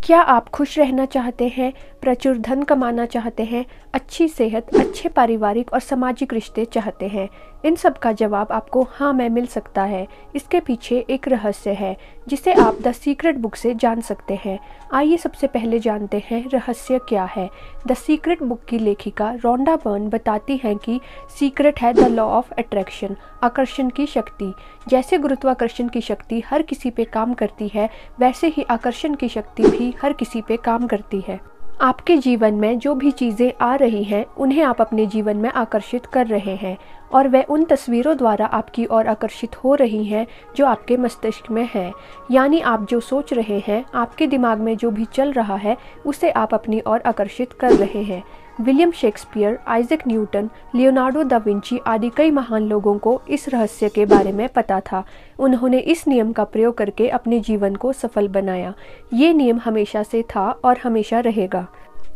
क्या आप खुश रहना चाहते हैं, प्रचुर धन कमाना चाहते हैं, अच्छी सेहत, अच्छे पारिवारिक और सामाजिक रिश्ते चाहते हैं? इन सब का जवाब आपको हाँ में मिल सकता है। इसके पीछे एक रहस्य है जिसे आप द सीक्रेट बुक से जान सकते हैं। आइए सबसे पहले जानते हैं रहस्य क्या है। द सीक्रेट बुक की लेखिका रोंडा बर्न बताती हैं कि सीक्रेट है द लॉ ऑफ अट्रैक्शन, आकर्षण की शक्ति। जैसे गुरुत्वाकर्षण की शक्ति हर किसी पे काम करती है, वैसे ही आकर्षण की शक्ति भी हर किसी पे काम करती है। आपके जीवन में जो भी चीज़ें आ रही हैं उन्हें आप अपने जीवन में आकर्षित कर रहे हैं और वह उन तस्वीरों द्वारा आपकी ओर आकर्षित हो रही हैं जो आपके मस्तिष्क में हैं। यानी आप जो सोच रहे हैं, आपके दिमाग में जो भी चल रहा है, उसे आप अपनी ओर आकर्षित कर रहे हैं। William Shakespeare, Isaac Newton, Leonardo da Vinci आदि कई महान लोगों को इस रहस्य के बारे में पता था। उन्होंने इस नियम का प्रयोग करके अपने जीवन को सफल बनाया। ये नियम हमेशा से था और हमेशा रहेगा।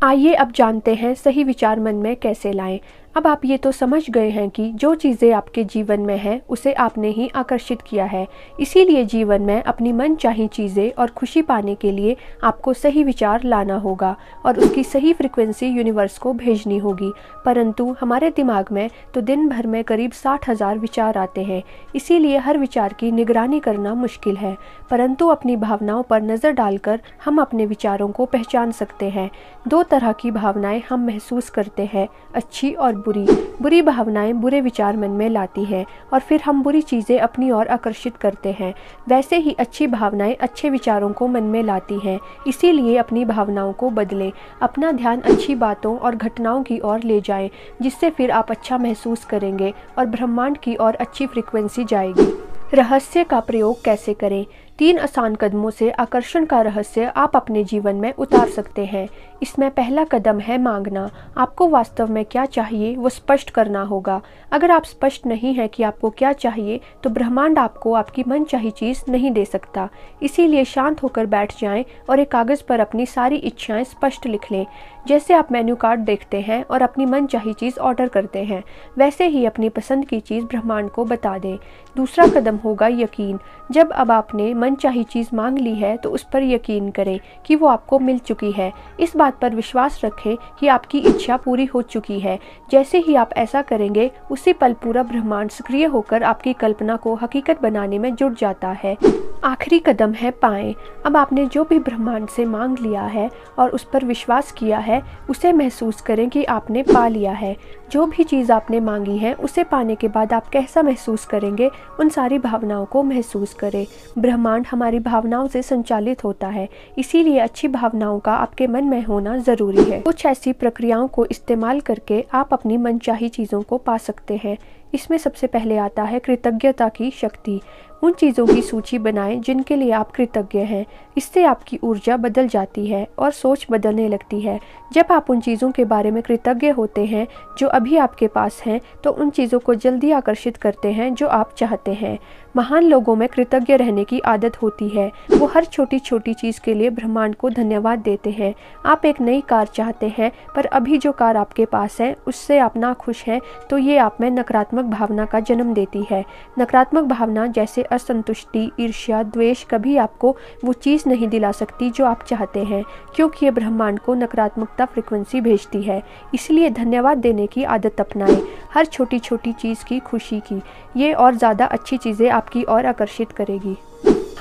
आइए अब जानते हैं सही विचार मन में कैसे लाएं। अब आप ये तो समझ गए हैं कि जो चीज़ें आपके जीवन में हैं उसे आपने ही आकर्षित किया है। इसीलिए जीवन में अपनी मनचाही चीज़ें और खुशी पाने के लिए आपको सही विचार लाना होगा और उसकी सही फ्रिक्वेंसी यूनिवर्स को भेजनी होगी। परंतु हमारे दिमाग में तो दिन भर में करीब 60,000 विचार आते हैं, इसीलिए हर विचार की निगरानी करना मुश्किल है। परंतु अपनी भावनाओं पर नज़र डालकर हम अपने विचारों को पहचान सकते हैं। दो तरह की भावनाएं हम महसूस करते हैं, अच्छी और बुरी भावनाएं बुरे विचार मन में लाती हैं और फिर हम बुरी चीज़ें अपनी ओर आकर्षित करते हैं। वैसे ही अच्छी भावनाएं अच्छे विचारों को मन में लाती हैं। इसीलिए अपनी भावनाओं को बदलें, अपना ध्यान अच्छी बातों और घटनाओं की ओर ले जाएं, जिससे फिर आप अच्छा महसूस करेंगे और ब्रह्मांड की ओर अच्छी फ्रिक्वेंसी जाएगी। रहस्य का प्रयोग कैसे करें? 3 आसान कदमों से आकर्षण का रहस्य आप अपने जीवन में उतार सकते हैं। इसमें पहला कदम है मांगना। आपको वास्तव में क्या चाहिए वो स्पष्ट करना होगा। अगर आप स्पष्ट नहीं हैं कि आपको क्या चाहिए तो ब्रह्मांड आपको आपकी मनचाही चीज़ नहीं दे सकता। इसीलिए शांत होकर बैठ जाएं और एक कागज़ पर अपनी सारी इच्छाएं स्पष्ट लिख लें। जैसे आप मेन्यू कार्ड देखते हैं और अपनी मनचाही चीज़ ऑर्डर करते हैं, वैसे ही अपनी पसंद की चीज़ ब्रह्मांड को बता दें। दूसरा कदम होगा यकीन। जब अब आपने मनचाही चीज़ मांग ली है तो उस पर यकीन करें कि वो आपको मिल चुकी है। इस बात पर विश्वास रखें कि आपकी इच्छा पूरी हो चुकी है। जैसे ही आप ऐसा करेंगे, उसी पल पूरा ब्रह्मांड सक्रिय होकर आपकी कल्पना को हकीकत बनाने में जुट जाता है। आखिरी कदम है पाएं। अब आपने जो भी ब्रह्मांड से मांग लिया है और उस पर विश्वास किया है, उसे महसूस करें कि आपने पा लिया है। जो भी चीज़ आपने मांगी है उसे पाने के बाद आप कैसा महसूस करेंगे, उन सारी भावनाओं को महसूस करें। ब्रह्मांड हमारी भावनाओं से संचालित होता है, इसीलिए अच्छी भावनाओं का आपके मन में होना ज़रूरी है। कुछ ऐसी प्रक्रियाओं को इस्तेमाल करके आप अपनी मनचाही चीज़ों को पा सकते हैं। इसमें सबसे पहले आता है कृतज्ञता की शक्ति। उन चीज़ों की सूची बनाएं जिनके लिए आप कृतज्ञ हैं। इससे आपकी ऊर्जा बदल जाती है और सोच बदलने लगती है। जब आप उन चीज़ों के बारे में कृतज्ञ होते हैं जो अभी आपके पास हैं, तो उन चीज़ों को जल्दी आकर्षित करते हैं जो आप चाहते हैं। महान लोगों में कृतज्ञ रहने की आदत होती है। वो हर छोटी छोटी चीज़ के लिए ब्रह्मांड को धन्यवाद देते हैं। आप एक नई कार चाहते हैं, पर अभी जो कार आपके पास है उससे आप नाखुश हैं, तो ये आप में नकारात्मक भावना का जन्म देती है। नकारात्मक भावना जैसे असंतुष्टि, ईर्ष्या, द्वेष कभी आपको वो चीज़ नहीं दिला सकती जो आप चाहते हैं, क्योंकि ये ब्रह्मांड को नकारात्मकता फ्रिक्वेंसी भेजती है। इसलिए धन्यवाद देने की आदत अपनाएं, हर छोटी छोटी चीज़ की खुशी की। ये और ज़्यादा अच्छी चीज़ें आपकी ओर आकर्षित करेगी।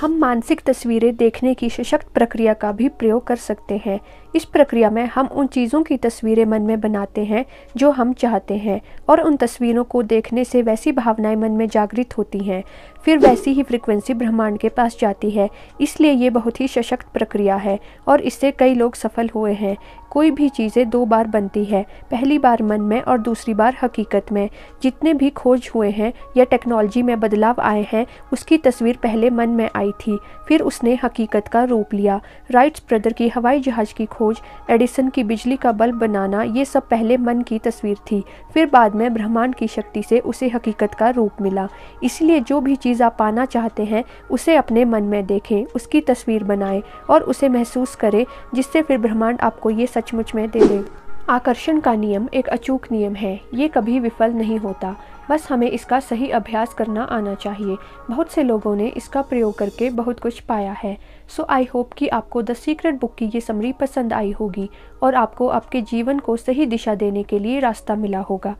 हम मानसिक तस्वीरें देखने की सशक्त प्रक्रिया का भी प्रयोग कर सकते हैं। इस प्रक्रिया में हम उन चीज़ों की तस्वीरें मन में बनाते हैं जो हम चाहते हैं और उन तस्वीरों को देखने से वैसी भावनाएं मन में जागृत होती हैं। फिर वैसी ही फ्रिक्वेंसी ब्रह्मांड के पास जाती है। इसलिए ये बहुत ही सशक्त प्रक्रिया है और इससे कई लोग सफल हुए हैं। कोई भी चीज़ें 2 बार बनती है, पहली बार मन में और दूसरी बार हकीकत में। जितने भी खोज हुए हैं या टेक्नोलॉजी में बदलाव आए हैं, उसकी तस्वीर पहले मन में आई थी, फिर उसने हकीकत का रूप लिया। राइट्स ब्रदर की हवाई जहाज़ की खोज, एडिसन की बिजली का बल्ब बनाना, ये सब पहले मन की तस्वीर थी, फिर बाद में ब्रह्मांड की शक्ति से उसे हकीकत का रूप मिला। इसलिए जो भी चीज़ आप पाना चाहते हैं उसे अपने मन में देखें, उसकी तस्वीर बनाएं और उसे महसूस करें, जिससे फिर ब्रह्मांड आपको ये सचमुच में दे दे। आकर्षण का नियम एक अचूक नियम है, ये कभी विफल नहीं होता, बस हमें इसका सही अभ्यास करना आना चाहिए। बहुत से लोगों ने इसका प्रयोग करके बहुत कुछ पाया है। सो आई होप कि आपको द सीक्रेट बुक की ये समरी पसंद आई होगी और आपको आपके जीवन को सही दिशा देने के लिए रास्ता मिला होगा।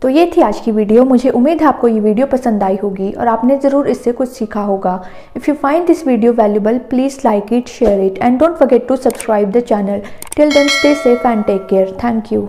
तो ये थी आज की वीडियो। मुझे उम्मीद है आपको ये वीडियो पसंद आई होगी और आपने ज़रूर इससे कुछ सीखा होगा। If you find this video valuable, please like it, share it and don't forget to subscribe the channel. Till then stay safe and take care. Thank you.